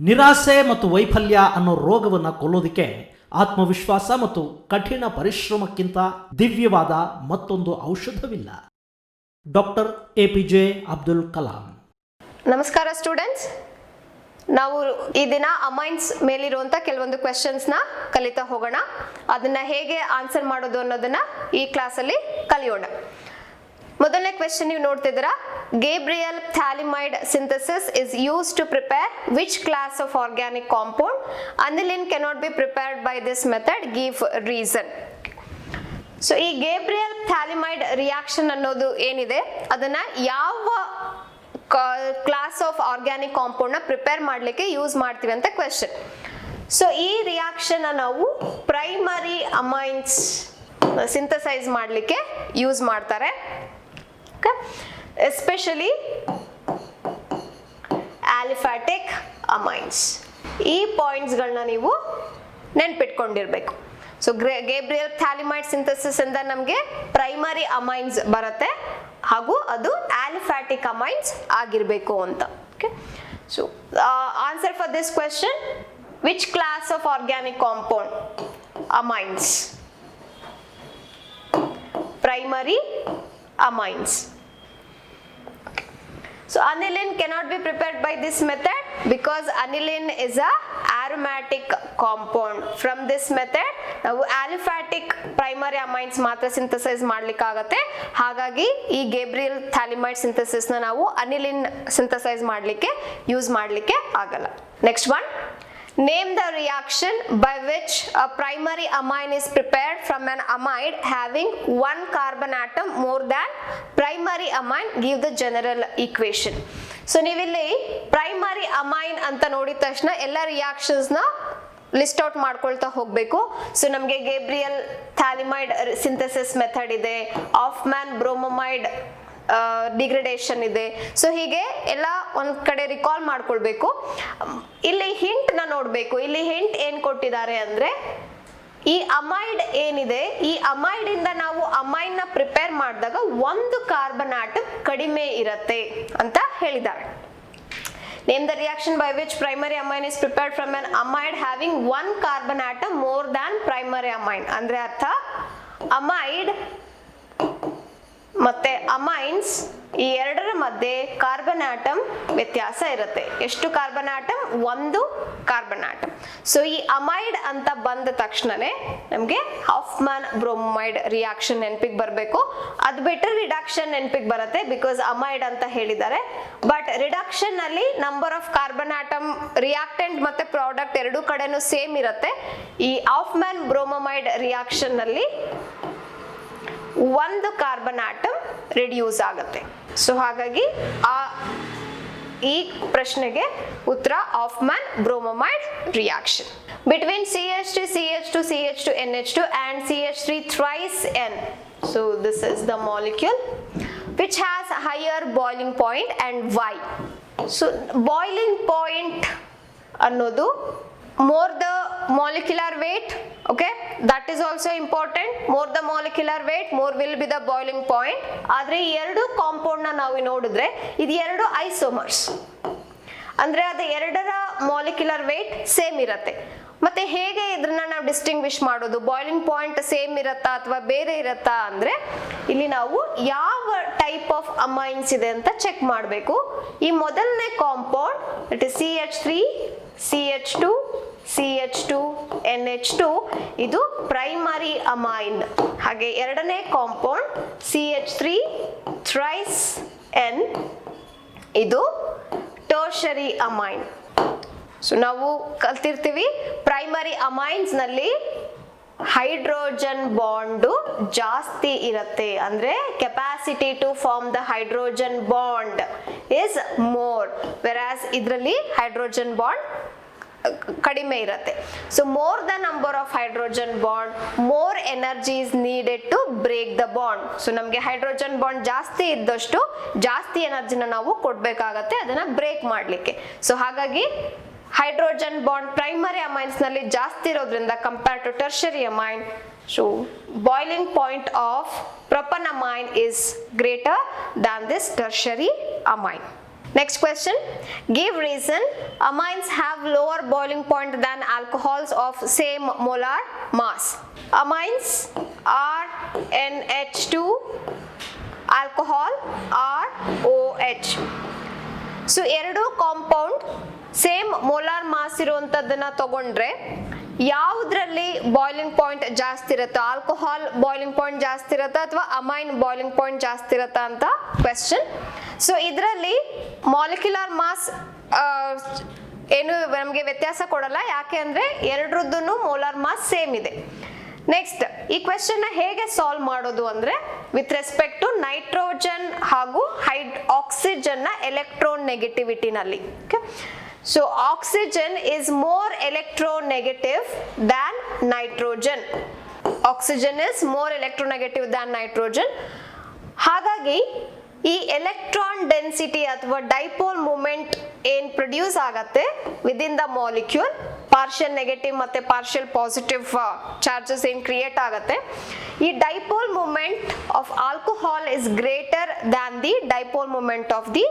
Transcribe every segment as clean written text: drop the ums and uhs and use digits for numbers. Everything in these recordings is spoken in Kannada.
ನಿರಾಸೆ ಮತ್ತು ವೈಫಲ್ಯ ಅನ್ನೋ ರೋಗವನ್ನು ಕೊಲ್ಲೋದಕ್ಕೆ ಆತ್ಮವಿಶ್ವಾಸ ಮತ್ತು ಕಠಿಣ ಪರಿಶ್ರಮಕ್ಕಿಂತ ದಿವ್ಯವಾದ ಮತ್ತೊಂದು ಔಷಧವಿಲ್ಲ. Doctor APJ Abdul Kalam. ನಮಸ್ಕಾರ ಸ್ಟೂಡೆಂಟ್ಸ್, ನಾವು ಈ ದಿನ ಅಮೈನ್ಸ್ ಮೇಲಿರುವಂಥ ಕೆಲವೊಂದು ಕ್ವೆಶನ್ಸ್ನ ಕಲಿತಾ ಹೋಗೋಣ. ಅದನ್ನ ಹೇಗೆ ಆನ್ಸರ್ ಮಾಡೋದು ಅನ್ನೋದನ್ನ ಈ ಕ್ಲಾಸಲ್ಲಿ ಕಲಿಯೋಣ. ಮೊದಲನೇ ಕ್ವೆಶ್ಚನ್ ನೀವು ನೋಡ್ತಿದ್ದೀರಾ, Gabriel phthalimide synthesis is used to prepare which class of organic compound? Aniline cannot be prepared by this method, give reason. So ಈ ಗೇಬ್ರಿಯಲ್ ಥ್ಯಾಲಿಮೈಡ್ ರಿಯಾಕ್ಷನ್ ಅನ್ನೋದು ಏನಿದೆ ಅದನ್ನ ಯಾವ ಕ್ಲಾಸ್ ಆಫ್ ಆರ್ಗ್ಯಾನಿಕ್ ಕಾಂಪೌಂಡ್ ನ ಪ್ರಿಪೇರ್ ಮಾಡ್ಲಿಕ್ಕೆ ಯೂಸ್ ಮಾಡ್ತೀವಿ ಅಂತ ಕ್ವೆಶ್ಚನ್. ಸೊ ಈ ರಿಯಾಕ್ಷನ್ ನಾವು ಪ್ರೈಮರಿ ಅಮೈನ್ಸ್ ಸಿಂಥಸೈಸ್ ಮಾಡ್ಲಿಕ್ಕೆ ಯೂಸ್ ಮಾಡ್ತಾರೆ, ಎಸ್ಪೆಷಲಿ ಆಲಿಫ್ಯಾಟಿಕ್ ಅಮೈನ್ಸ್. ಈ ಪಾಯಿಂಟ್ಸ್ ಗಳನ್ನ ನೀವು ನೆನ್ಪಿಟ್ಕೊಂಡಿರ್ಬೇಕು. ಸೊ ಗೇಬ್ರಿಯಲ್ ಥ್ಯಾಲಿಮೈಡ್ ಸಿಂಥಸಿಸ್ ಇಂದ ನಮಗೆ ಪ್ರೈಮರಿ ಅಮೈನ್ಸ್ ಬರುತ್ತೆ ಹಾಗೂ ಅದು ಆಲಿಫ್ಯಾಟಿಕ್ ಅಮೈನ್ಸ್ ಆಗಿರಬೇಕು ಅಂತ. Okay, so answer for this question, which class of organic compound? Amines, primary amines. So aniline cannot be prepared by this method because aniline is a aromatic compound. From this method ನಾವು aliphatic primary amines ಮಾತ್ರ ಸಿಂಥಸೈಸ್ ಮಾಡ್ಲಿಕ್ಕೆ ಆಗುತ್ತೆ. ಹಾಗಾಗಿ ಈ ಗೇಬ್ರಿಯಲ್ ಥ್ಯಾಲಿಮೈಡ್ ಸಿಂಥಸಿಸ್ ನ ನಾವು ಅನಿಲಿನ್ ಸಿಂಥಸೈಸ್ ಮಾಡ್ಲಿಕ್ಕೆ ಯೂಸ್ ಮಾಡ್ಲಿಕ್ಕೆ ಆಗಲ್ಲ. Next one, name the reaction by which a primary amine is prepared from an amide having one carbon atom more than primary amine. Give the general equation. So ನೀವಿಲ್ಲಿ ಪ್ರೈಮರಿ ಅಮೈನ್ ಅಂತ ನೋಡಿದ ತಕ್ಷಣ ಎಲ್ಲ ರಿಯಾಕ್ಷನ್ಸ್ ನ ಲಿಸ್ಟ್ ಔಟ್ ಮಾಡ್ಕೊಳ್ತಾ ಹೋಗ್ಬೇಕು. ಸೊ ನಮಗೆ ಗೇಬ್ರಿಯಲ್ ಥ್ಯಾಲಿಮೈಡ್ ಸಿಂಥಸಿಸ್ ಮೆಥಡ್ ಇದೆ, ಆಫ್ಮ್ಯಾನ್ ಬ್ರೋಮೊಮೈಡ್ ಡಿಗ್ರೇಡೇಷನ್ ಇದೆ. ಸೊ ಹೀಗೆ ಎಲ್ಲ ಒಂದ್ ಕಡೆ ರಿಕಾಲ್ ಮಾಡ್ಕೊಳ್ಬೇಕು. ಇಲ್ಲಿ ಹಿಂಟ್ ನ ನೋಡ್ಬೇಕು. ಇಲ್ಲಿ ಹಿಂಟ್ ಏನ್ ಕೊಟ್ಟಿದ್ದಾರೆ ಅಂದ್ರೆ, ಈ ಅಮೈಡ್ ಏನಿದೆ, ಈ ಅಮೈಡ್ ಇಂದ ನಾವು ಅಮೈನ್ ನ ಪ್ರಿಪೇರ್ ಮಾಡಿದಾಗ ಒಂದು ಕಾರ್ಬನ್ ಆಟಮ್ ಕಡಿಮೆ ಇರತ್ತೆ ಅಂತ ಹೇಳಿದ್ದಾರೆ. Name the reaction by which primary amine is prepared from an amide having one carbon atom more than primary amine. ಅಂದ್ರೆ ಅರ್ಥ, ಅಮೈಡ್ ಮತ್ತೆ ಅಮೈನ್ಸ್ ಈ ಎರಡರ ಮಧ್ಯೆ ಕಾರ್ಬನ್ ಆಟಮ್ ವ್ಯತ್ಯಾಸ ಇರುತ್ತೆ. ಎಷ್ಟು ಕಾರ್ಬನ್ ಆಟಮ್? ಒಂದು ಕಾರ್ಬನ್ ಆಟಮ್. ಸೊ ಈ ಅಮೈಡ್ ಅಂತ ಬಂದ ತಕ್ಷಣನೇ ನಮಗೆ ಹಾಫ್ಮ್ಯಾನ್ ಬ್ರೋಮೈಡ್ ರಿಯಾಕ್ಷನ್ ನೆನಪಿಗೆ ಬರಬೇಕು. ಅದು ಬಿಟ್ಟರೆ ರಿಡಕ್ಷನ್ ನೆನಪಿಗೆ ಬರುತ್ತೆ, ಬಿಕಾಸ್ ಅಮೈಡ್ ಅಂತ ಹೇಳಿದ್ದಾರೆ. ಬಟ್ ರಿಡಕ್ಷನ್ ನಲ್ಲಿ number of carbon atom reactant ಮತ್ತೆ ಪ್ರಾಡಕ್ಟ್ ಎರಡೂ ಕಡೆನೂ ಸೇಮ್ ಇರುತ್ತೆ. ಈ ಹಾಫ್ಮ್ಯಾನ್ ಬ್ರೋಮೈಡ್ ರಿಯಾಕ್ಷನ್ ನಲ್ಲಿ ಒಂದು ಕಾರ್ಬನ್ ಆಟಮ್ ರಿಡ್ಯೂಸ್ ಆಗುತ್ತೆ. ಸೊ ಹಾಗಾಗಿ ಈ ಪ್ರಶ್ನೆಗೆ ಉತ್ತರ Hoffmann bromamide reaction. Between CH3 CH2 CH2 NH2 and CH3 thrice N. So this is the molecule which has higher boiling point and why? So boiling point ಅನ್ನೋದು more the molecular weight, okay, that is also important. More the molecular weight, more will be the boiling point. ಆದ್ರೆ ಈ ಎರಡು ಕಾಂಪೌಂಡ್ ನ ನಾವು ನೋಡಿದ್ರೆ ಇದು ಎರಡು ಐಸೋಮರ್ಸ್, ಅಂದ್ರೆ ಅದು ಎರಡರ ಮಾಲಿಕ್ಯುಲರ್ ವೇಟ್ ಸೇಮ್ ಇರತ್ತೆ. ಮತ್ತೆ ಹೇಗೆ ಇದನ್ನ ನಾವು ಡಿಸ್ಟಿಂಗ್ವಿಶ್ ಮಾಡೋದು, ಬಾಯ್ಲಿಂಗ್ ಪಾಯಿಂಟ್ ಸೇಮ್ ಇರತ್ತಾ ಅಥವಾ ಬೇರೆ ಇರತ್ತಾ ಅಂದ್ರೆ, ಇಲ್ಲಿ ನಾವು ಯಾವ ಟೈಪ್ ಆಫ್ ಅಮೈನ್ಸ್ ಇದೆ ಅಂತ ಚೆಕ್ ಮಾಡಬೇಕು. ಈ ಮೊದಲನೇ compound it is CH3 CH2 CH2 NH2 ಇದು ಪ್ರೈಮರಿ ಅಮೈನ್. ಹಾಗೆ ಎರಡನೇ ಕಾಂಪೌಂಡ್ CH3 ಥ್ರೈಸ್ N ಇದು ಟರ್ಷರಿ ಅಮೈನ್. ಸೊ ನಾವು ಕಲ್ತಿರ್ತೀವಿ ಪ್ರೈಮರಿ ಅಮೈನ್ಸ್ ನಲ್ಲಿ ಹೈಡ್ರೋಜನ್ ಬಾಂಡ್ ಜಾಸ್ತಿ ಇರುತ್ತೆ, ಅಂದ್ರೆ capacity to form the hydrogen bond is more, whereas ಇದರಲ್ಲಿ ಹೈಡ್ರೋಜನ್ ಬಾಂಡ್ ಕಡಿಮೆ ಇರುತ್ತೆ. So more the number of hydrogen bond, more energy is needed to break the bond. So ನಮಗೆ ಹೈಡ್ರೋಜನ್ ಬಾಂಡ್ ಜಾಸ್ತಿ ಇದ್ದಷ್ಟು ಜಾಸ್ತಿ ಎನರ್ಜಿನ ನಾವು ಕೊಡ್ಬೇಕಾಗತ್ತೆ ಅದನ್ನ ಬ್ರೇಕ್ ಮಾಡ್ಲಿಕ್ಕೆ. ಸೊ ಹಾಗಾಗಿ ಹೈಡ್ರೋಜನ್ ಬಾಂಡ್ ಪ್ರೈಮರಿ ಅಮೈನ್ಸ್ ನಲ್ಲಿ ಜಾಸ್ತಿ ಇರೋದ್ರಿಂದ compare to tertiary amine, so boiling point of propanamine is greater than this tertiary amine. Next question, give reason amines have lower boiling point than alcohols of same molar mass. Amines are NH2, alcohol are OH. So ಎರಡು ಕಾಂಪೌಂಡ್ ಸೇಮ್ ಮೋಲಾರ್ ಮಾಸ್ ಇರುವಂತದ್ದನ್ನ ತಗೊಂಡ್ರೆ ಯಾವುದ್ರಲ್ಲಿ ಬಾಯ್ಲಿಂಗ್ ಪಾಯಿಂಟ್ ಜಾಸ್ತಿ ಇರುತ್ತೆ, ಆಲ್ಕೋಹಾಲ್ ಬಾಯ್ಲಿಂಗ್ ಪಾಯಿಂಟ್ ಜಾಸ್ತಿ ಇರುತ್ತಾ ಅಥವಾ ಅಮೈನ್ ಬಾಯ್ಲಿಂಗ್ ಪಾಯಿಂಟ್ ಜಾಸ್ತಿ ಇರುತ್ತಾ ಅಂತ ಕ್ವೆಶ್ಚನ್. ಸೊ ಇದರಲ್ಲಿ ಮಾಲಿಕ್ಯುಲರ್ ಮಾಸ್ ಏನು ನಮಗೆ ವ್ಯತ್ಯಾಸ ಕೊಡಲ್ಲ, ಯಾಕೆ ಅಂದ್ರೆ ಎರಡರದ್ದು ಮೋಲಾರ್ ಮಾಸ್ ಸೇಮ್ ಇದೆ. ನೆಕ್ಸ್ಟ್ ಈ ಕ್ವೆಶ್ಚನ್ ನ ಹೇಗೆ ಸಾಲ್ವ್ ಮಾಡೋದು ಅಂದ್ರೆ ವಿತ್ ರೆಸ್ಪೆಕ್ಟ್ ಟು ನೈಟ್ರೋಜನ್ ಹಾಗೂ ಆಕ್ಸಿಜನ್ ನ ಎಲೆಕ್ಟ್ರಾನ್ ನೆಗೆಟಿವಿಟಿನಲ್ಲಿ. So oxygen is more electronegative than nitrogen. Oxygen is more electronegative than nitrogen. ಹಾಗಾಗಿ ಈ ಎಲೆಕ್ಟ್ರಾನ್ ಡೆನ್ಸಿಟಿ ಅಥವಾ ಡೈಪೋಲ್ ಮೂಮೆಂಟ್ ಏನ್ ಪ್ರೊಡ್ಯೂಸ್ ಆಗತ್ತೆ within the molecule, partial negative ಮತ್ತೆ ಪಾರ್ಷಿಯಲ್ ಪಾಸಿಟಿವ್ ಚಾರ್ಜಸ್ ಏನ್ ಕ್ರಿಯೇಟ್ ಆಗತ್ತೆ, ಈ dipole moment of alcohol is greater than the dipole moment of the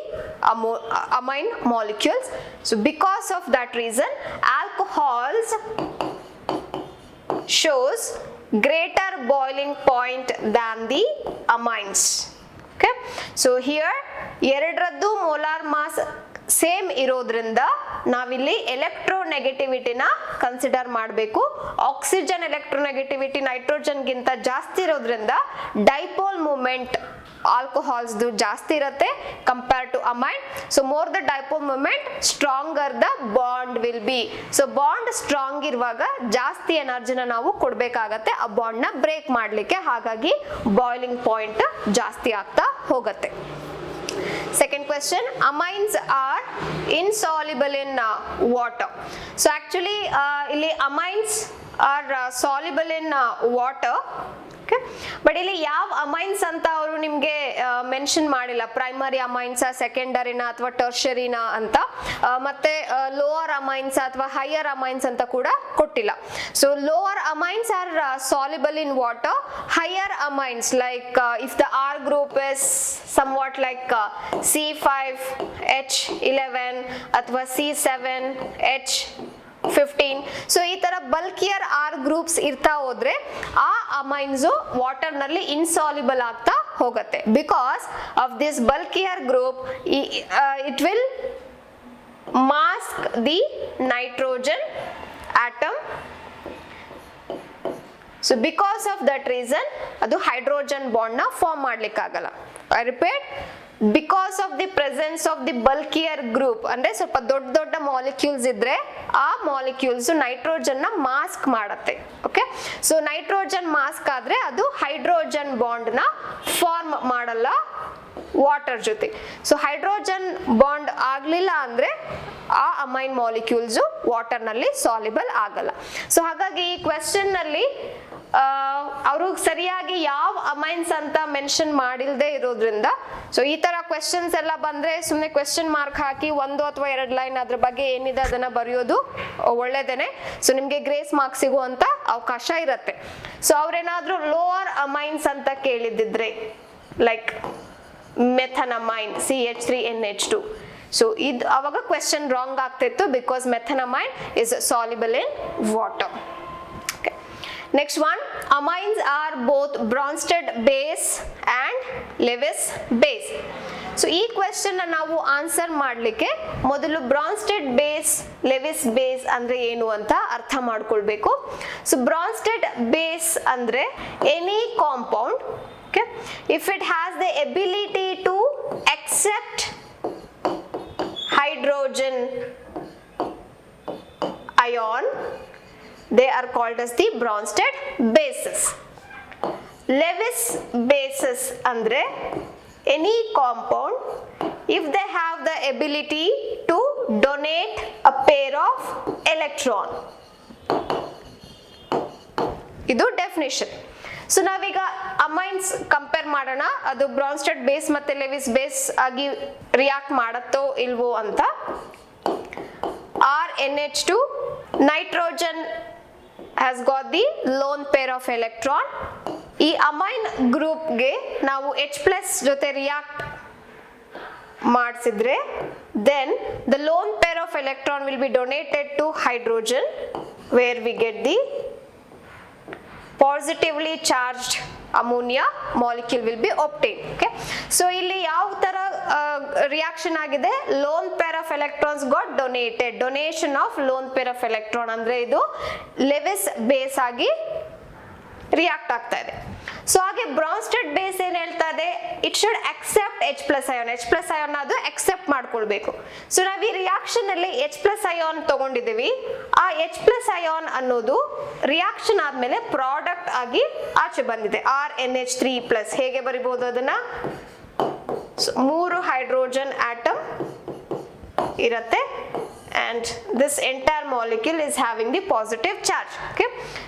amine molecules. So because of that reason alcohols shows greater boiling point than the amines. Okay, so here ಎರಡರದ್ದು ಮೋಲಾರ್ ಮಾಸ್ ಸೇಮ್ ಇರೋದ್ರಿಂದ ನಾವಿಲ್ಲಿ ಎಲೆಕ್ಟ್ರೋನೆಗೆಟಿವಿಟಿನ ಕನ್ಸಿಡರ್ ಮಾಡಬೇಕು. ಆಕ್ಸಿಜನ್ ಎಲೆಕ್ಟ್ರೋನೆಗೆಟಿವಿಟಿ ನೈಟ್ರೋಜನ್ ಗಿಂತ ಜಾಸ್ತಿ ಇರೋದ್ರಿಂದ ಡೈಪೋಲ್ ಮೂಮೆಂಟ್ ಆಲ್ಕೋಹಾಲ್ಸ್ ಜಾಸ್ತಿ ಇರುತ್ತೆ compare to amine. So more the dipole moment stronger the bond will be. So bond strong ಇರುವಾಗ ಜಾಸ್ತಿ ಎನರ್ಜಿನ ನಾವು ಕೊಡ್ಬೇಕಾಗತ್ತೆ ಆ ಬಾಂಡ್ ನ ಬ್ರೇಕ್ ಮಾಡ್ಲಿಕ್ಕೆ, ಹಾಗಾಗಿ ಬಾಯ್ಲಿಂಗ್ ಪಾಯಿಂಟ್ ಜಾಸ್ತಿ ಆಗ್ತಾ ಹೋಗುತ್ತೆ. Second question, amines are insoluble in water. So actually ಇಲ್ಲಿ amines are soluble in water. But ಇಲ್ಲಿ ಯಾವ ಅಮೈನ್ಸ್ ಅಂತ ಅವರು ನಿಮ್ಗೆ ಮೆನ್ಷನ್ ಮಾಡಿಲ್ಲ, ಪ್ರೈಮರಿ ಅಮೈನ್ಸ್ ಸೆಕೆಂಡರಿನ ಅಥವಾ ಟರ್ಷರಿನ ಅಂತ, ಮತ್ತೆ ಲೋವರ್ ಅಮೈನ್ಸ್ ಅಥವಾ ಹೈಯರ್ ಅಮೈನ್ಸ್ ಅಂತ ಕೂಡ ಕೊಟ್ಟಿಲ್ಲ. So lower amines are soluble in water, higher amines like if the R group is somewhat like C5H11 ಅಥವಾ C7H15. ಸೊ ಈ ತರ ಬಲ್ಕಿಯರ್ R ಗ್ರೂಪ್ಸ್ ಇರ್ತಾ ಹೋದ್ರೆ ಆ ಅಮೈನ್ಸ್ ವಾಟರ್ ನಲ್ಲಿ ಇನ್ಸಾಲ್ಯುಬಲ್ ಆಗ್ತಾ ಹೋಗುತ್ತೆ. Because of this bulkier group it will mask the nitrogen atom. So because of that reason ಅದು ಹೈಡ್ರೋಜನ್ ಬಾಂಡ್ ನ ಫಾರ್ಮ್ ಮಾಡ್ಲಿಕ್ಕಾಗಲ್ಲ. I repeat, because of the presence of the bulkier group, ಅಂದ್ರೆ ಸ್ವಲ್ಪ ದೊಡ್ಡ ದೊಡ್ಡ ಮಾಲಿಕ್ಯೂಲ್ಸ್ ಇದ್ರೆ ಆ ಮಾಲಿಕ್ಯೂಲ್ಸ್ ನೈಟ್ರೋಜನ್ ನ ಮಾಸ್ಕ್ ಮಾಡತ್ತೆ. ಓಕೆ, ಸೊ ನೈಟ್ರೋಜನ್ ಮಾಸ್ಕ್ ಆದ್ರೆ ಅದು ಹೈಡ್ರೋಜನ್ ಬಾಂಡ್ ನ ಫಾರ್ಮ್ ಮಾಡಲ್ಲ ವಾಟರ್ ಜೊತೆ. ಸೊ ಹೈಡ್ರೋಜನ್ ಬಾಂಡ್ ಆಗ್ಲಿಲ್ಲ ಅಂದ್ರೆ ಆ ಅಮೈನ್ ಮಾಲಿಕ್ಯೂಲ್ಸ್ ವಾಟರ್ ನಲ್ಲಿ ಸಾಲ್ಯುಬಲ್ ಆಗಲ್ಲ. ಸೊ ಹಾಗಾಗಿ ಈ ಕ್ವೆಶ್ಚನ್ ನಲ್ಲಿ ಅವರು ಸರಿಯಾಗಿ ಯಾವ ಅಮೈನ್ಸ್ ಅಂತ ಮೆನ್ಷನ್ ಮಾಡಿಲ್ದೇ ಇರೋದ್ರಿಂದ, ಸೊ ಈ ತರ ಕ್ವೆಶ್ಚನ್ಸ್ ಎಲ್ಲ ಬಂದ್ರೆ ಸುಮ್ಮನೆ ಕ್ವೆಶ್ಚನ್ ಮಾರ್ಕ್ ಹಾಕಿ ಒಂದು ಅಥವಾ ಎರಡು ಲೈನ್ ಅದ್ರ ಬಗ್ಗೆ ಏನಿದೆ ಅದನ್ನ ಬರೆಯೋದು ಒಳ್ಳೇದೇನೆ. ಸೊ ನಿಮ್ಗೆ ಗ್ರೇಸ್ ಮಾರ್ಕ್ ಸಿಗುವಂತ ಅವಕಾಶ ಇರತ್ತೆ. ಸೊ ಅವ್ರೇನಾದ್ರೂ ಲೋವರ್ ಅಮೈನ್ಸ್ ಅಂತ ಕೇಳಿದಿದ್ರೆ ಲೈಕ್ ಮೆಥನಮೈನ್ CH3NH2, ಸೊ ಇದು ಅವಾಗ ಕ್ವೆಶ್ಚನ್ ರಾಂಗ್ ಆಗ್ತಿತ್ತು because methanamine is soluble in water. Next one, amines are both Bronsted base and Lewis base. So ಈ ಕ್ವೆಶ್ಚನ್ ನಾವು ಆನ್ಸರ್ ಮಾಡ್ಲಿಕ್ಕೆ ಮೊದಲು ಬ್ರಾನ್ಸ್ಟೆಡ್ ಬೇಸ್ ಲೆವಿಸ್ ಬೇಸ್ ಅಂದ್ರೆ ಏನು ಅಂತ ಅರ್ಥ ಮಾಡ್ಕೊಳ್ಬೇಕು. ಸೊ ಬ್ರಾನ್ಸ್ಟೆಡ್ ಬೇಸ್ ಅಂದ್ರೆ any compound, okay, if it has the ability to accept hydrogen ion, they are called as the Bronsted bases. Lewis bases andre any compound if they have the ability to donate a pair of electron. ಇದು ಡೆಫಿನಿಷನ್. ಸೊ ನಾವೀಗ ಅಮೈನ್ಸ್ ಕಂಪೇರ್ ಮಾಡೋಣ, ಅದು ಬ್ರಾನ್ಸ್ಟೆಡ್ ಬೇಸ್ ಮತ್ತೆ ಲೆವಿಸ್ ಬೇಸ್ ಆಗಿ ರಿಯಾಕ್ಟ್ ಮಾಡತ್ತೋ ಇಲ್ವೋ ಅಂತ. RNH2, nitrogen has got the lone pair of electron. ಈ ಅಮೈನ್ ಗ್ರೂಪ್ ಗೆ ನಾವು H+ ಜೊತೆ ರಿಯಾಕ್ಟ್ ಮಾಡಿಸಿದ್ರೆ then the lone pair of electron will be donated to hydrogen where we get the positively charged ammonia molecule will be obtained. Okay, so ಇಲ್ಲಿ ಯಾವ ತರ ರಿಯಾಕ್ಷನ್ ಆಗಿದೆ, lone pair of electrons got donated, donation of lone pair of electron ಅಂದ್ರೆ ಇದು ಲೆವಿಸ್ ಬೇಸ್ ಆಗಿ ರಿಯಾಕ್ಟ್ ಆಗ್ತಾ ಇದೆ. ಸೊ ಹಾಗೆ ಬ್ರಾನ್ಸ್ಟೆಡ್ ಬೇಸ್ ಏನ್ ಹೇಳ್ತಾ ಇದೆ, it should accept H plus ion ಅದು ಅಕ್ಸೆಪ್ಟ್ ಮಾಡ್ಕೊಳ್ಬೇಕು. ಸೊ ನಾವು ಈ ರಿಯಾಕ್ಷನ್ ಅಲ್ಲಿ H ಪ್ಲಸ್ ಅಯಾನ್ ತಗೊಂಡಿದ್ದೀವಿ, ಆ H ಪ್ಲಸ್ ಅಯಾನ್ ಅನ್ನೋದು ರಿಯಾಕ್ಷನ್ ಆದ್ಮೇಲೆ ಪ್ರಾಡಕ್ಟ್ ಆಗಿ ಆಚೆ ಬಂದಿದೆ RNH3+. ಹೇಗೆ ಬರಿಬಹುದು ಅದನ್ನ, 3 ಹೈಡ್ರೋಜನ್ ಆಟಮ್ ಇರುತ್ತೆ and this entire molecule is having the positive charge. Okay,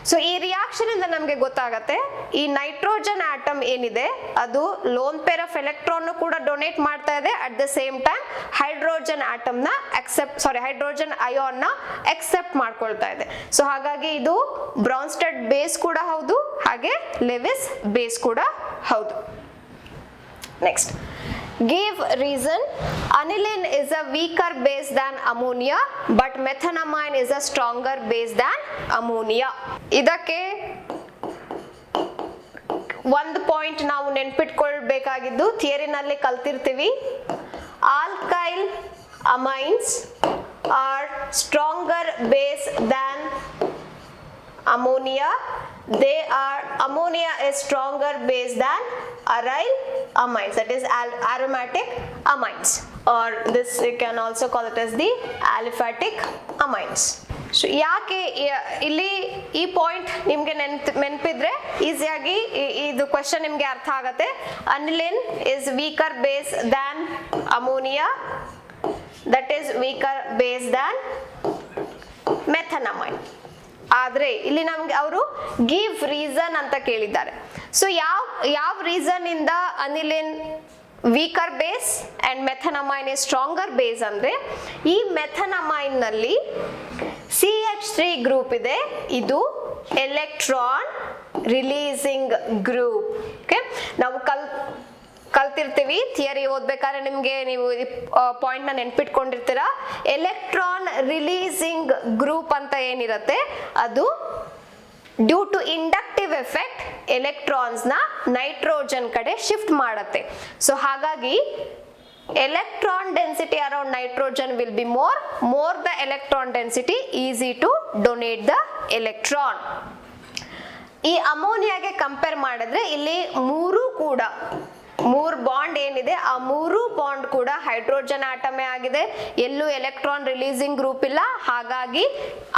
so ಈ ರಿಯಾಕ್ಷನ್ ಇಂದ ನಮಗೆ ಗೊತ್ತಾಗುತ್ತೆ ಈ ನೈಟ್ರೋಜನ್ ಆಟಮ್ ಏನಿದೆ ಅದು ಲೋನ್ ಪೇರ್ ಆಫ್ ಎಲೆಕ್ಟ್ರಾನ್ ಕೂಡ ಡೊನೇಟ್ ಮಾಡ್ತಾ ಇದೆ, at the same time hydrogen atom ನ ಹೈಡ್ರೋಜನ್ ಅಯಾನ್ ನ ಎಕ್ಸೆಪ್ಟ್ ಮಾಡ್ಕೊಳ್ತಾ ಇದೆ. ಸೊ ಹಾಗಾಗಿ ಇದು ಬ್ರಾನ್ಸ್ಟೆಡ್ ಬೇಸ್ ಕೂಡ ಹೌದು, ಹಾಗೆ ಲೆವಿಸ್ ಬೇಸ್ ಕೂಡ ಹೌದು. Next, give reason. Aniline is a weaker base than ammonia but methanamine is a stronger base than ammonia. ಇದಕ್ಕೆ ಒಂದು ಪಾಯಿಂಟ್ ನಾವು ನೆನ್ಪಿಟ್ಕೊಳ್ಬೇಕಾಗಿದ್ದು, ಥಿಯರಿನಲ್ಲಿ ಕಲ್ತಿರ್ತೀವಿ, alkyl amines are stronger base than ammonia. Ammonia is stronger base than aryl amines, that is aromatic amines, or this you can also call it as the aliphatic amines. So ಯಾಕೆ ಇಲ್ಲಿ ಈ ಪಾಯಿಂಟ್ ನಿಮ್ಗೆ ನೆನಪಿದ್ರೆ ಈಸಿಯಾಗಿ ಇದು ಕ್ವೆಶ್ಚನ್ ನಿಮ್ಗೆ ಅರ್ಥ ಆಗತ್ತೆ. Aniline is weaker base than ammonia, that is weaker base than methanamine. ಆದ್ರೆ ಇಲ್ಲಿ ನಮ್ಗೆ ಅವರು ಗಿವ್ ರೀಸನ್ ಅಂತ ಕೇಳಿದ್ದಾರೆ. ಸೊ ಯಾವ ರೀಸನ್ ಇಂದ aniline weaker base and methanamine is stronger base ಅಂದ್ರೆ, ಈ ಮೆಥನಮೈನ್ ನಲ್ಲಿ CH3 ಗ್ರೂಪ್ ಇದೆ, ಇದು ಎಲೆಕ್ಟ್ರಾನ್ ರಿಲೀಸಿಂಗ್ ಗ್ರೂಪ್. ಓಕೆ, ನಾವು ಕಲ್ತಿರ್ತೀವಿ ಥಿಯರಿ ಓದ್ಬೇಕಾದ್ರೆ, ನಿಮ್ಗೆ ನೀವು ಪಾಯಿಂಟ್ ನ ನೆನ್ಪಿಟ್ಕೊಂಡಿರ್ತೀರಾ. ಎಲೆಕ್ಟ್ರಾನ್ ರಿಲೀಸಿಂಗ್ ಗ್ರೂಪ್ ಅಂತ ಏನಿರುತ್ತೆ ಅದು due to inductive effect electrons ನ ನೈಟ್ರೋಜನ್ ಕಡೆ ಶಿಫ್ಟ್ ಮಾಡುತ್ತೆ. ಸೊ ಹಾಗಾಗಿ electron density around nitrogen will be more the electron density, easy to donate the electron. ಈ ಅಮೋನಿಯಾಗೆ ಕಂಪೇರ್ ಮಾಡಿದ್ರೆ ಇಲ್ಲಿ ಮೂರು ಬಾಂಡ್ ಏನಿದೆ ಆ ಮೂರು ಬಾಂಡ್ ಕೂಡ ಹೈಡ್ರೋಜನ್ ಆಟಮೇ ಆಗಿದೆ, ಎಲ್ಲೂ ಎಲೆಕ್ಟ್ರಾನ್ ರಿಲೀಸಿಂಗ್ ಗ್ರೂಪ್ ಇಲ್ಲ. ಹಾಗಾಗಿ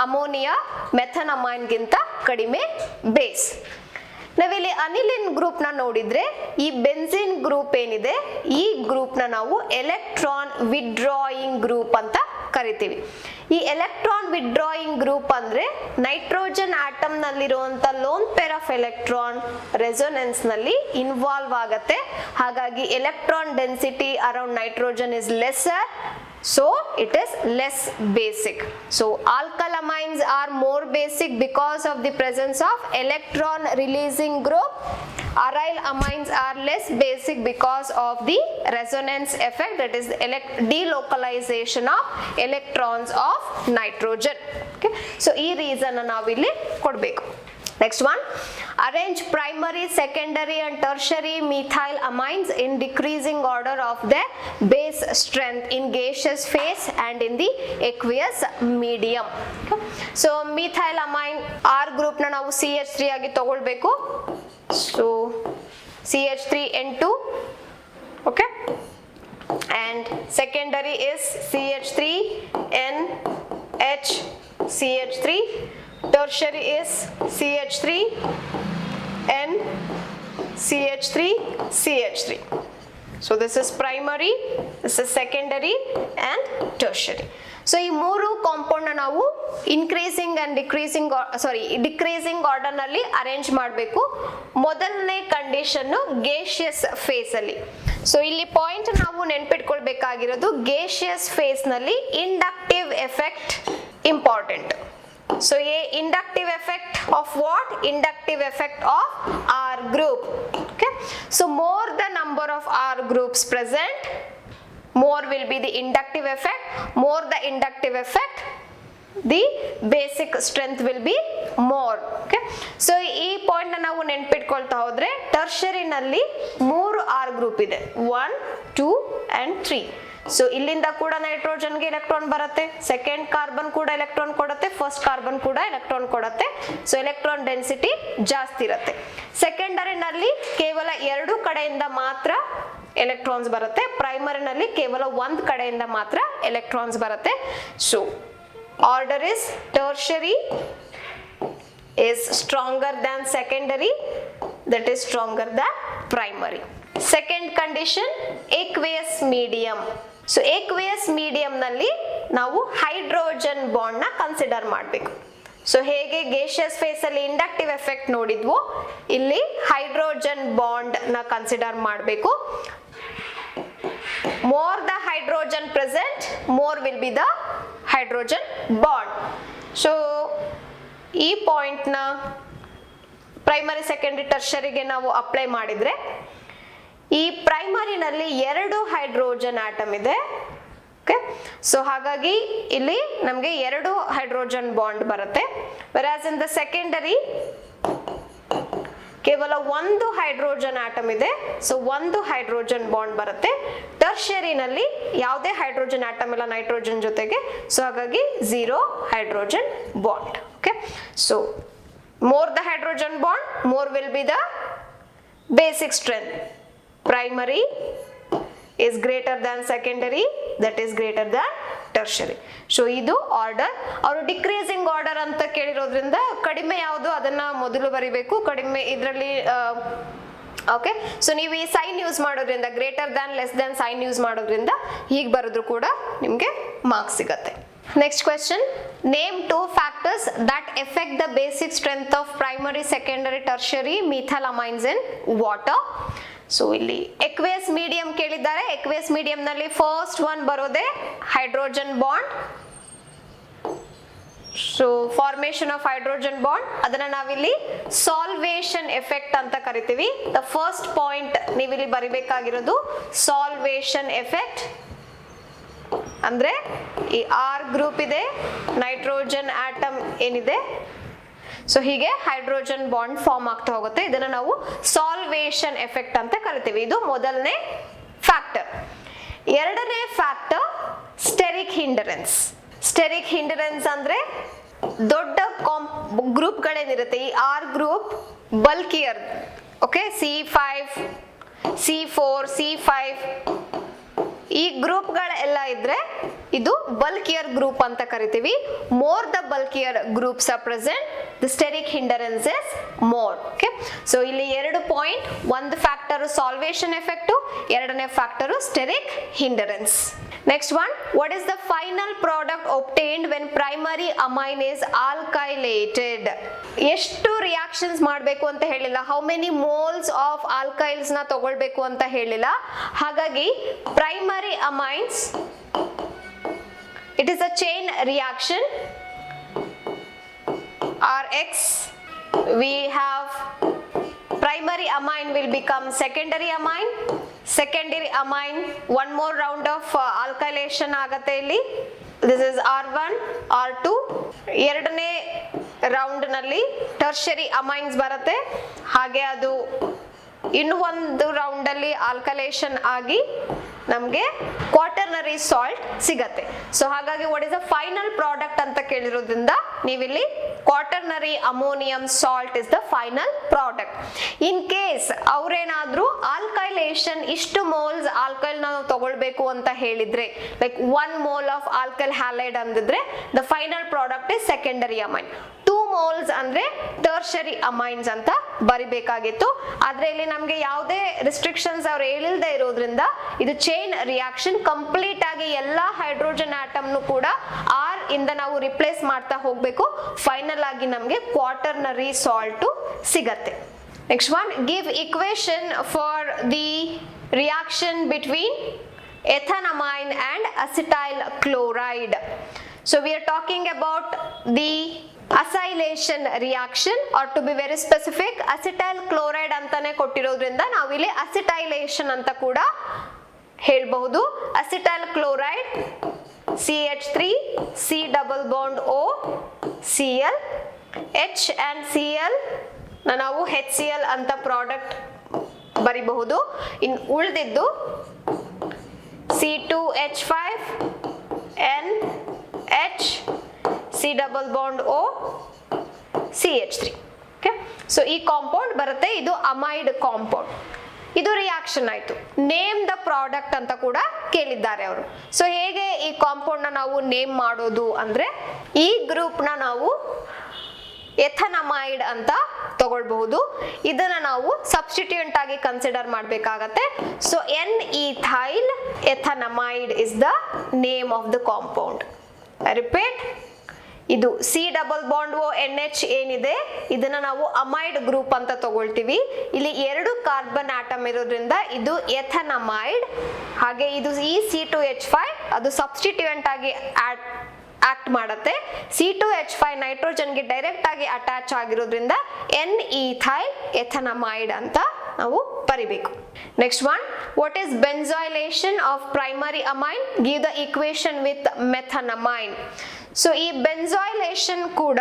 ಅಮೋನಿಯಾ ಮೆಥನಮೈನ್ ಗಿಂತ ಕಡಿಮೆ ಬೇಸ್. ನಾವಿಲ್ಲಿ ಅನಿಲಿನ್ ಗ್ರೂಪ್ ನ ನೋಡಿದ್ರೆ ಈ ಬೆನ್ಸಿನ್ ಗ್ರೂಪ್ ಏನಿದೆ ಈ ಗ್ರೂಪ್ ನ ನಾವು ಎಲೆಕ್ಟ್ರಾನ್ ವಿಡ್ರಾಯಿಂಗ್ ಗ್ರೂಪ್ ಅಂತ ಕರಿತೀವಿ. ಈ ಎಲೆಕ್ಟ್ರಾನ್ ವಿಡ್ರಾಯಿಂಗ್ ಗ್ರೂಪ್ ಅಂದ್ರೆ ನೈಟ್ರೋಜನ್ ಆಟಮ್ ನಲ್ಲಿರುವಂತ lone pair of electron resonance ನಲ್ಲಿ ಇನ್ವಾಲ್ವ್ ಆಗತ್ತೆ. ಹಾಗಾಗಿ electron density around nitrogen is lesser, so it is less basic. So alkylamines are more basic because of the presence of electron releasing group. Aryl amines are less basic because of the resonance effect, that is delocalization of electrons of nitrogen. Okay, so ee reason ನಾವು ಇಲ್ಲಿ ಕೊಡಬೇಕು. Next one, arrange primary, secondary and tertiary methyl amines in decreasing order of their base strength in gaseous phase and in the aqueous medium. Okay. So methyl amine R group na ನಾವು CH3 ಆಗಿ ತಗೊಳ್ಬೇಕು. So CH3N2, okay, and secondary is CH3NH CH3, tertiary is CH3N CH3 CH3. So this is primary, this is secondary and tertiary. So ಈ ಮೂರು ಕಾಂಪೌಂಡ್ ನಾವು ಇನ್ಕ್ರೀಸಿಂಗ್ ಅಂಡ್ ಡಿಕ್ರೀಸಿಂಗ್ ಆರ್ಡರ್ ನಲ್ಲಿ ಅರೇಂಜ್ ಮಾಡಬೇಕು. ಮೊದಲನೇ ಕಂಡೀಷನ್ ಗೇಷಿಯಸ್ ಫೇಸ್ ಅಲ್ಲಿ. ಸೊ ಇಲ್ಲಿ ಪಾಯಿಂಟ್ ನಾವು ನೆನ್ಪಿಟ್ಕೊಳ್ಬೇಕಾಗಿರೋದು ಗೇಷಿಯಸ್ ಫೇಸ್ ನಲ್ಲಿ inductive effect important. So a inductive effect of what? Inductive effect of R group. Okay, so more the number of R groups present, more will be the inductive effect. More the inductive effect, the basic strength will be more. Okay, so ಈ ಪಾಯಿಂಟ್ ನ ನಾವು ನೆನ್ಪಿಟ್ಕೊಳ್ತಾ ಹೋದ್ರೆ ಟರ್ಷರಿ ನಲ್ಲಿ 3 R ಗ್ರೂಪ್ ಇದೆ, 1 2 and 3. ಸೊ ಇಲ್ಲಿಂದ ಕೂಡ ನೈಟ್ರೋಜನ್ ಗೆ ಎಲೆಕ್ಟ್ರಾನ್ ಬರುತ್ತೆ, ಸೆಕೆಂಡ್ ಕಾರ್ಬನ್ ಕೂಡ ಎಲೆಕ್ಟ್ರಾನ್ ಕೊಡುತ್ತೆ, ಫಸ್ಟ್ ಕಾರ್ಬನ್ ಕೂಡ ಎಲೆಕ್ಟ್ರಾನ್ ಕೊಡುತ್ತೆ. ಸೊ ಎಲೆಕ್ಟ್ರಾನ್ ಡೆನ್ಸಿಟಿ ಜಾಸ್ತಿ ಇರುತ್ತೆ. ಸೆಕೆಂಡರಿ ನಲ್ಲಿ ಕೇವಲ 2 ಕಡೆಯಿಂದ ಮಾತ್ರ ಎಲೆಕ್ಟ್ರಾನ್ಸ್ ಬರುತ್ತೆ, ಪ್ರೈಮರಿ ನಲ್ಲಿ ಕೇವಲ 1 ಕಡೆಯಿಂದ ಮಾತ್ರ ಎಲೆಕ್ಟ್ರಾನ್ಸ್ ಬರುತ್ತೆ. So order is tertiary is stronger than secondary, that is stronger than primary. Second condition, aqueous medium. So aqueous medium ನಲ್ಲಿ ನಾವು ಹೈಡ್ರೋಜನ್ ಬಾಂಡ್ ನ ಕನ್ಸಿಡರ್ ಮಾಡಬೇಕು. ಸೊ ಹೇಗೆ ಗೇಷಿಯಸ್ ಫೇಸ್ ಅಲ್ಲಿ ಇಂಡಕ್ಟಿವ್ ಎಫೆಕ್ಟ್ ನೋಡಿದ್ವೋ ಇಲ್ಲಿ ಹೈಡ್ರೋಜನ್ ಬಾಂಡ್ ನ ಕನ್ಸಿಡರ್ ಮಾಡಬೇಕು. More the hydrogen present, more will be the hydrogen bond. So ಈ ಪಾಯಿಂಟ್ ನ ಪ್ರೈಮರಿ ಸೆಕೆಂಡರಿ ಟರ್ಷರಿಗೆ ನಾವು ಅಪ್ಲೈ ಮಾಡಿದ್ರೆ ಈ ಪ್ರೈಮರಿನಲ್ಲಿ 2 ಹೈಡ್ರೋಜನ್ ಆಟಮ್ ಇದೆ. ಓಕೆ, ಸೊ ಹಾಗಾಗಿ ಇಲ್ಲಿ ನಮಗೆ 2 ಹೈಡ್ರೋಜನ್ ಬಾಂಡ್ ಬರುತ್ತೆ. ವೆರಾಸ್ ಇನ್ ದ ಸೆಕೆಂಡರಿ ಕೇವಲ 1 ಹೈಡ್ರೋಜನ್ ಆಟಮ್ ಇದೆ, ಸೊ 1 ಹೈಡ್ರೋಜನ್ ಬಾಂಡ್ ಬರುತ್ತೆ. ಟರ್ಷರಿನಲ್ಲಿ ಯಾವುದೇ ಹೈಡ್ರೋಜನ್ ಆಟಮ್ ಇಲ್ಲ ನೈಟ್ರೋಜನ್ ಜೊತೆಗೆ, ಸೊ ಹಾಗಾಗಿ 0 hydrogen bond. Okay, so more the hydrogen bond, more will be the basic strength. Primary is greater than secondary, that is greater than tertiary. So ಇದು ಆರ್ಡರ್. ಅವರು ಡಿಕ್ರೀಸಿಂಗ್ ಆರ್ಡರ್ ಅಂತ ಕೇಳಿರೋದ್ರಿಂದ ಕಡಿಮೆ ಯಾವುದು ಅದನ್ನ ಮೊದಲು ಬರಿಬೇಕು, ಕಡಿಮೆ ಇದರಲ್ಲಿ ಓಕೆ. ಸೊ ನೀವು ಈ ಸೈನ್ ಯೂಸ್ ಮಾಡೋದ್ರಿಂದ, greater than less than sign use ಮಾಡೋದ್ರಿಂದ ಹೀಗೆ ಬರೆದ್ರು ಕೂಡ ನಿಮಗೆ ಮಾರ್ಕ್ಸ್ ಸಿಗತ್ತೆ. Next question, name 2 factors that affect the basic strength of primary, secondary, tertiary methylamines in water. So ಇಲ್ಲಿ ಎಕ್ವೇಸ್ ಮೀಡಿಯಂ ಕೇಳಿದ್ದಾರೆ. ಎಕ್ವೇಸ್ ಮೀಡಿಯಂ ನಲ್ಲಿ ಫಸ್ಟ್ ಒನ್ ಬರೋದೆ hydrogen bond. So formation of hydrogen bond ಅದನ್ನ ನಾವಿಲ್ಲಿ ಸಾಲ್ವೇಷನ್ ಎಫೆಕ್ಟ್ ಅಂತ ಕರಿತೀವಿ. ದ ಫಸ್ಟ್ ಪಾಯಿಂಟ್ ನೀವಿಲ್ಲಿ ಬರಿಬೇಕಾಗಿರೋದು ಸಾಲ್ವೇಷನ್ ಎಫೆಕ್ಟ್. ಅಂದ್ರೆ ಈ R ಗ್ರೂಪ್ ಇದೆ, ನೈಟ್ರೋಜನ್ ಆಟಮ್ ಏನಿದೆ, ಸೊ ಹೀಗೆ ಹೈಡ್ರೋಜನ್ ಬಾಂಡ್ ಫಾರ್ಮ್ ಆಗ್ತಾ ಹೋಗುತ್ತೆ. ಇದನ್ನ ನಾವು ಸಾಲ್ವೇಷನ್ ಎಫೆಕ್ಟ್ ಅಂತ ಕರಿತೀವಿ. ಇದು ಮೊದಲನೇ ಫ್ಯಾಕ್ಟರ್. ಎರಡನೇ factor steric hindrance. Steric hindrance ಅಂದ್ರೆ ದೊಡ್ಡ ಗ್ರೂಪ್ ಗಳೇನಿರುತ್ತೆ, ಈ R group bulkier, okay, C5 C4 C5 ಈ ಗ್ರೂಪ್ ಗಳೆಲ್ಲ ಇದ್ರೆ ಇದು ಬಲ್ಕಿಯರ್ ಗ್ರೂಪ್ ಅಂತ ಕರಿತೀವಿ. More the bulkier groups are present, the steric hindrance is more. Okay, so ಇಲ್ಲಿ 2 ಪಾಯಿಂಟ್, ಒಂದು ಫ್ಯಾಕ್ಟರ್ ಸಾಲ್ವೇಷನ್ ಎಫೆಕ್ಟ್, ಎರಡನೇ factor steric hindrance. Next one, what is the final product obtained when primary amine is alkylated? ಎಷ್ಟು ರಿಯಾಕ್ಷನ್ಸ್ ಮಾಡಬೇಕು ಅಂತ ಹೇಳಿಲ್ಲ, ಹೌ ಮೆನಿ ಮೋಲ್ಸ್ ಆಫ್ ಆಲ್ಕೈಲ್ಸ್ ನ ತಗೊಳ್ಬೇಕು ಅಂತ ಹೇಳಿಲ್ಲ. ಹಾಗಾಗಿ primary amines, it is a chain reaction. Rx, we have primary amine will become secondary amine. Secondary amine, one more round of alkylation ಆಗತ್ತೆ ಇಲ್ಲಿ. This is R1 R2. ಎರಡನೇ ರೌಂಡ್ ನಲ್ಲಿ ಟರ್ಷರಿ ಅಮೈನ್ಸ್ ಬರುತ್ತೆ. ಹಾಗೆ ಅದು ಇನ್ನು ಒಂದು ರೌಂಡ್ ಅಲ್ಲಿ ಆಲ್ಕಲೇಷನ್ ಆಗಿ ನಮಗೆ ಕ್ವಾಟರ್ನರಿ ಸಾಲ್ಟ್ ಸಿಗತ್ತೆ. ಸೊ ಹಾಗಾಗಿ what is the final product ಅಂತ ಕೇಳಿರೋದ್ರಿಂದ ನೀವಿಲ್ಲಿ quaternary ammonium salt is the final product. In case ಅವ್ರೇನಾದ್ರೂ ಆಲ್ಕೈಲೇಷನ್ ಇಷ್ಟು ಮೋಲ್ಸ್ ಆಲ್ಕೈಲ್ ನಾವು ತಗೊಳ್ಬೇಕು ಅಂತ ಹೇಳಿದ್ರೆ, like 1 mole of alkyl halide ಅಂದಿದ್ರೆ the final product is secondary amine. 2 moles ಅಂದ್ರೆ ಟರ್ಷರಿ ಅಮೈನ್ಸ್ ಅಂತ ಬರಿಬೇಕಾಗಿತ್ತು. ಆದ್ರೆ ಇಲ್ಲಿ ನಮ್ಗೆ ಯಾವುದೇ ರಿಸ್ಟ್ರಿಕ್ಷನ್ಸ್ ಅವ್ರು ಹೇಳಿಲ್ದೇ ಇರೋದ್ರಿಂದ ಇದು ಚೈನ್ ರಿಯಾಕ್ಷನ್ ಕಂಪ್ಲೀಟ್ ಆಗಿ ಎಲ್ಲಾ ಹೈಡ್ರೋಜನ್ ಆಟಮ್ ಕೂಡ R ಇಂದ ನಾವು ರಿಪ್ಲೇಸ್ ಮಾಡ್ತಾ ಹೋಗ್ಬೇಕು. ಫೈನಲ್ ಆಗಿ ನಮ್ಗೆ ಕ್ವಾಟರ್ನರಿ ಸಾಲ್ಟ್ ಸಿಗತ್ತೆ. Next one, give equation for the reaction between ethanamine and acetyl chloride. So we are talking about the acylation reaction, or to be very specific acetyl chloride ಅಂತಾನೆ ಕೊಟ್ಟಿರೋದ್ರಿಂದ ನಾವು ಇಲ್ಲಿ acetylation ಅಂತ ಕೂಡ ಹೇಳ್ಬಹುದು. Acetyl chloride CH3 C double bond O Cl, H and Cl ನಾವು HCl ಅಂತ ಪ್ರಾಡಕ್ಟ್ ಬರಿಬಹುದು. ಇನ್ನು ಉಳಿದಿದ್ದು C2H5 N H C double bond O CH3. Okay, so ಈ ಕಾಂಪೌಂಡ್ ಬರುತ್ತೆ, ಇದು ಅಮೈಡ್ ಕಾಂಪೌಂಡ್. ಇದು ರಿಯಾಕ್ಷನ್ ಆಯ್ತು. ನೇಮ್ ದ ಪ್ರಾಡಕ್ಟ್ ಅಂತ ಕೂಡ ಕೇಳಿದ್ದಾರೆ ಅವರು. ಸೊ ಹೇಗೆ ಈ ಕಾಂಪೌಂಡ್ ನ ನಾವು ನೇಮ್ ಮಾಡೋದು ಅಂದ್ರೆ, ಈ ಗ್ರೂಪ್ ನ ನಾವು ಎಥನಮೈಡ್ ಅಂತ ತಗೊಳ್ಬಹುದು. ಇದನ್ನ ನಾವು ಸಬ್ಸ್ಟಿಟ್ಯೂಯೆಂಟ್ ಆಗಿ ಕನ್ಸಿಡರ್ ಮಾಡಬೇಕಾಗತ್ತೆ. So N ethyl ethanamide is the name of the compound. Repeat, ಇದು C double bond O NH ಏನಿದೆ ಇದನ್ನ ನಾವು ಅಮೈಡ್ ಗ್ರೂಪ್ ಅಂತ ತಗೊಳ್ತೀವಿ. ಇಲ್ಲಿ 2 ಕಾರ್ಬನ್ ಆಟಮ್ ಇರೋದ್ರಿಂದ ಇದು ಎಥನಮೈಡ್. ಹಾಗೆ ಇದು ಈ C2H5 ಅದು ಸಬ್ಸ್ಟಿಟ್ಯೂಯೆಂಟ್ ಆಗಿ ಆಕ್ಟ್ ಮಾಡುತ್ತೆ. C2H5 ನೈಟ್ರೋಜನ್ಗೆ ಡೈರೆಕ್ಟ್ ಆಗಿ ಅಟ್ಯಾಚ್ ಆಗಿರೋದ್ರಿಂದ ಎನ್ ಈಥೈಲ್ ಎಥನಮೈಡ್ ಅಂತ ನಾವು ಬರಿಬೇಕು. Next one, what is benzoylation of primary amine? Give the equation with methanamine. So ಈ ಬೆಂಜಾಯ್ಲೇಷನ್ ಕೂಡ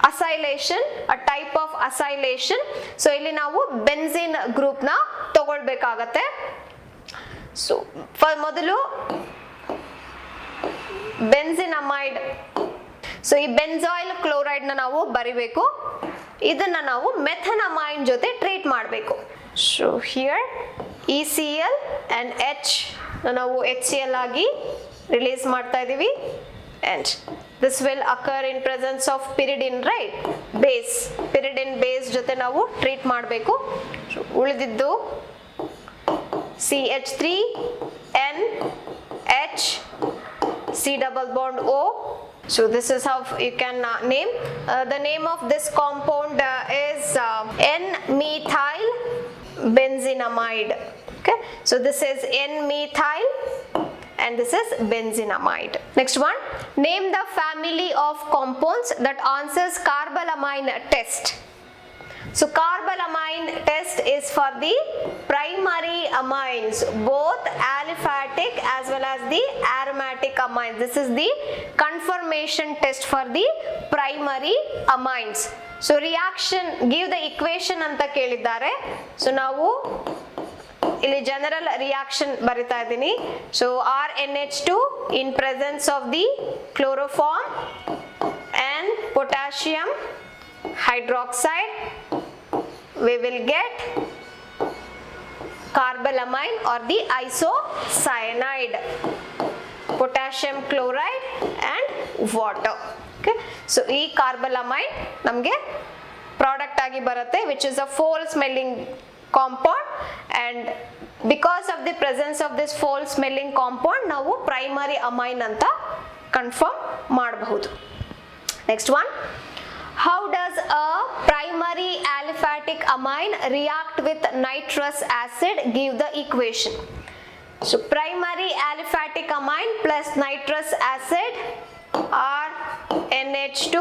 acylation, a type of acylation. So ಇಲ್ಲಿ ನಾವು ಬೆನ್ಸಿನ್ ಗ್ರೂಪ್ ನ ತಗೊಳ್ಬೇಕಾಗತ್ತೆ. ಸೊ ಮೊದಲು ಬೆನ್ಸಿನಮೈಡ್. ಸೊ ಈ ಬೆಂಜಾಯಿಲ್ ಕ್ಲೋರೈಡ್ ನ ನಾವು ಬರಿಬೇಕು. ಇದನ್ನ ನಾವು ಮೆಥನಮೈನ್ ಜೊತೆ ಟ್ರೀಟ್ ಮಾಡಬೇಕು. So here ECl and H ನಾವು HCl ಆಗಿ ರಿಲೀಸ್ ಮಾಡ್ತಾ ಇದೀವಿ. and this will occur in presence of pyridine, right? Base, pyridine base ಜೊತೆ ನಾವು ಟ್ರೀಟ್ ಮಾಡಬೇಕು. ಉಳಿದಿದ್ದು CH3 N H C double bond O. So this is how you can name. The name of this compound is N-methyl benzenamide. Okay, so this is N-methyl and this is benzenamide. Next one, name the family of compounds that answers carbalamine test. So carbalamine test is for the primary amines, both aliphatic as well as the aromatic amines. This is the confirmation test for the primary amines. So reaction, give the equation ಅಂತ ಕೇಳಿದ್ದಾರೆ. So ನಾವು ಇಲ್ಲಿ ಜನರಲ್ ರಿಯಾಕ್ಷನ್ ಬರಿತಾ ಇದ್ದೀನಿ. So RNH2 in presence of the chloroform and potassium hydroxide, we will get carbalamine or the isocyanide, potassium chloride and water. Okay, so ಈ carbalamine ನಮಗೆ ಪ್ರಾಡಕ್ಟ್ ಆಗಿ ಬರುತ್ತೆ, which is a foul smelling compound, and because of the presence of this foul smelling compound ನಾವು primary amine ಅಂತ ಕನ್ಫರ್ಮ್ ಮಾಡಬಹುದು. Next one, how does a primary aliphatic amine react with nitrous acid? Give the equation. So primary aliphatic amine plus nitrous acid are NH2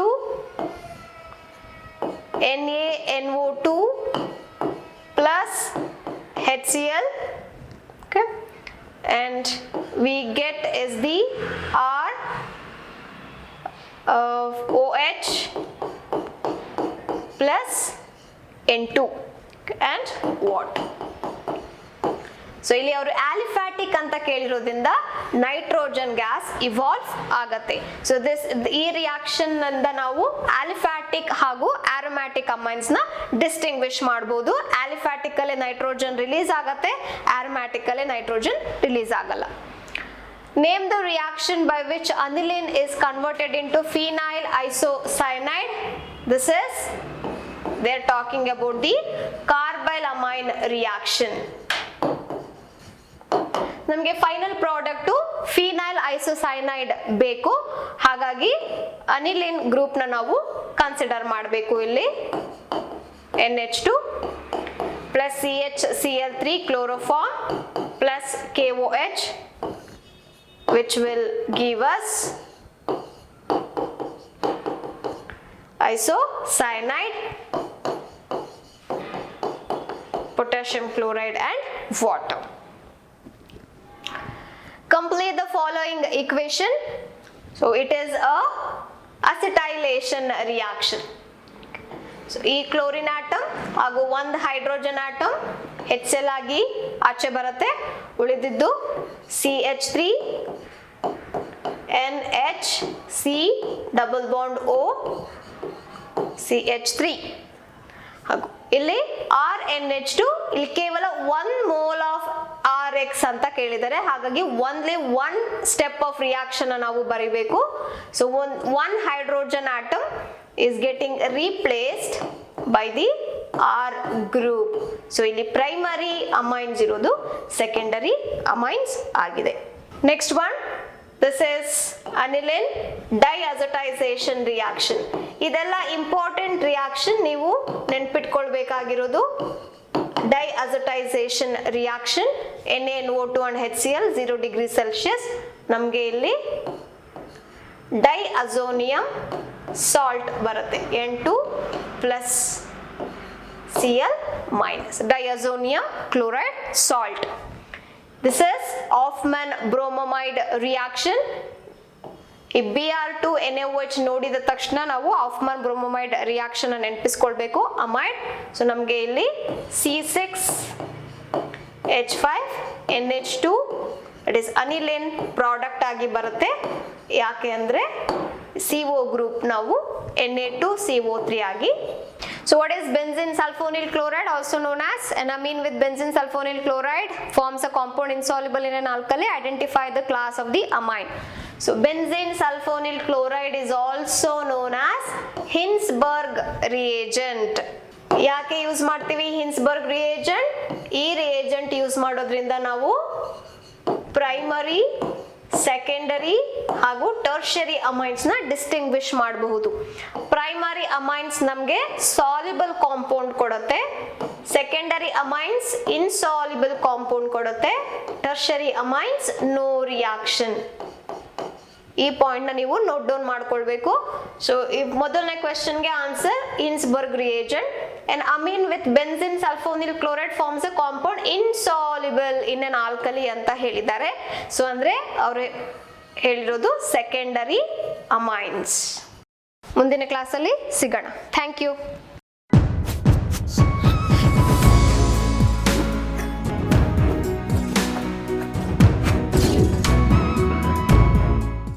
NaNO2 plus HCl. Okay, and we get is the R of OH plus N2 and water. So ಇಲ್ಲಿ ಅವರು ಆಲಿಫ್ಯಾಟಿಕ್ ಅಂತ ಕೇಳಿರೋದ್ರಿಂದ ನೈಟ್ರೋಜನ್ ಗ್ಯಾಸ್ ಇವಾಲ್ವ್ ಆಗತ್ತೆ. ಸೊ ಈ ರಿಯಾಕ್ಷನ್ ಇಂದ ನಾವು ಆಲಿಫ್ಯಾಟಿಕ್ ಹಾಗೂ ಆರೋಮ್ಯಾಟಿಕ್ ಅಮೈನ್ಸ್ ನ ಡಿಸ್ಟಿಂಗ್ವಿಶ್ ಮಾಡಬಹುದು. ಆಲಿಫ್ಯಾಟಿಕ್ ಅಲ್ಲಿ ನೈಟ್ರೋಜನ್ ರಿಲೀಸ್ ಆಗತ್ತೆ, ಆರೋಮ್ಯಾಟಿಕ್ ಅಲ್ಲಿ ನೈಟ್ರೋಜನ್ ರಿಲೀಸ್ ಆಗಲ್ಲ. Name the reaction by which aniline is converted into phenyl isocyanide. This is, they are talking about the carbalamine reaction. ನಮಗೆ ಫೈನಲ್ ಪ್ರಾಡಕ್ಟ್ ಫಿನೈಲ್ ಐಸೋಸೈನೈಡ್ ಬೇಕು, ಹಾಗಾಗಿ ಅನಿಲಿನ್ ಗ್ರೂಪ್ ನ ನಾವು ಕನ್ಸಿಡರ್ ಮಾಡಬೇಕು. ಇಲ್ಲಿ NH2 plus CHCl3 chloroform plus KOH, which will give us isocyanide, potassium chloride and water. Complete the following equation. So it is a acetylation reaction. So ಈ ಕ್ಲೋರಿನ್ ಆಟಮ್ ಹಾಗೂ ಒಂದು ಹೈಡ್ರೋಜನ್ ಆಟಮ್ HCl ಆಗಿ ಆಚೆ ಬರುತ್ತೆ, ಉಳಿದಿದ್ದು CH3 NH C double bond O CH3 ಹಾಗೂ ಇಲ್ಲಿ RNH2, ಇಲ್ಲಿ ಕೇವಲ 1 ಮೋಲ್ ಆಫ್ RX ಅಂತ ಕೇಳಿದ್ದಾರೆ, ಹಾಗಾಗಿ ಓನ್ಲಿ 1 ಸ್ಟೆಪ್ ಆಫ್ ರಿಯಾಕ್ಷನ್ ನಾವು ಬರೀಬೇಕು. So one hydrogen atom is getting replaced by the R group. So ಇಲ್ಲಿ ಪ್ರೈಮರಿ ಅಮೈನ್ಸ್ ಇರೋದು ಸೆಕೆಂಡರಿ ಅಮೈನ್ಸ್ ಆಗಿದೆ. Next one, this is aniline diazotization reaction. ಇದೆಲ್ಲ ಇಂಪಾರ್ಟೆಂಟ್ ರಿಯಾಕ್ಷನ್, ನೀವು ನೆನ್ಪಿಟ್ಕೊಳ್ಬೇಕಾಗಿರೋದು. Diazotization reaction NaNO2 and HCl 0 degree Celsius. ನಮಗೆ ಇಲ್ಲಿ ಡೈಅಜೋನಿಯಂ ಸಾಲ್ಟ್ ಬರುತ್ತೆ, N2 plus Cl minus, diazonium chloride salt. This is Hoffmann bromamide reaction. ಈ Br2 NaOH ನೋಡಿದ ತಕ್ಷಣ ನಾವು Hoffmann bromamide reaction ನೆನಪಿಸ್ಕೊಳ್ಬೇಕು, amide. So ನಮಗೆ ಇಲ್ಲಿ C6H5NH2 it is aniline product ಆಗಿ ಬರುತ್ತೆ. ಯಾಕೆ ಅಂದ್ರೆ CO ಗ್ರೂಪ್ ನಾವು Na2CO3 ಆಗಿ. So what is benzene sulfonyl chloride, also known as an amine with benzene sulfonyl chloride, forms a compound insoluble in an alkali. Identify the class of the amine. So benzene sulfonyl chloride is also known as Hinsberg reagent. ಯಾಕೆ ಯೂಸ್ ಮಾಡ್ತೀವಿ ಹಿನ್ಸ್ಬರ್ಗ್ ರಿಯೇಜೆಂಟ್? ಈ ರಿಯೇಜೆಂಟ್ ಯೂಸ್ ಮಾಡೋದ್ರಿಂದ ನಾವು ಪ್ರೈಮರಿ, ಸೆಕೆಂಡರಿ ಹಾಗೂ ಟರ್ಷರಿ ಅಮೈನ್ಸ್ ನ ಡಿಸ್ಟಿಂಗ್ವಿಶ್ ಮಾಡಬಹುದು. ಪ್ರೈಮರಿ ಅಮೈನ್ಸ್ ನಮಗೆ ಸಾಲ್ಯುಬಲ್ ಕಾಂಪೌಂಡ್ ಕೊಡುತ್ತೆ, ಸೆಕೆಂಡರಿ ಅಮೈನ್ಸ್ ಇನ್ಸಾಲ್ಯುಬಲ್ ಕಾಂಪೌಂಡ್ ಕೊಡುತ್ತೆ, ಟರ್ಷರಿ ಅಮೈನ್ಸ್ ನೋ ರಿಯಾಕ್ಷನ್. ಈ ಪಾಯಿಂಟ್ ನ ನೀವು ನೋಟ್ ಡೌನ್ ಮಾಡ್ಕೊಳ್ಬೇಕು. ಸೊ ಈ ಮೊದಲನೇ ಕ್ವೆಶ್ಚನ್ಗೆ answer Hinsberg reagent. An amine with benzene sulfonyl chloride forms a compound insoluble in an alkali ಅಂತ ಹೇಳಿದ್ದಾರೆ. ಸೊ ಅಂದ್ರೆ ಅವರು ಹೇಳಿರೋದು ಸೆಕೆಂಡರಿ ಅಮೈನ್ಸ್. ಮುಂದಿನ ಕ್ಲಾಸಲ್ಲಿ ಸಿಗೋಣ. Thank you.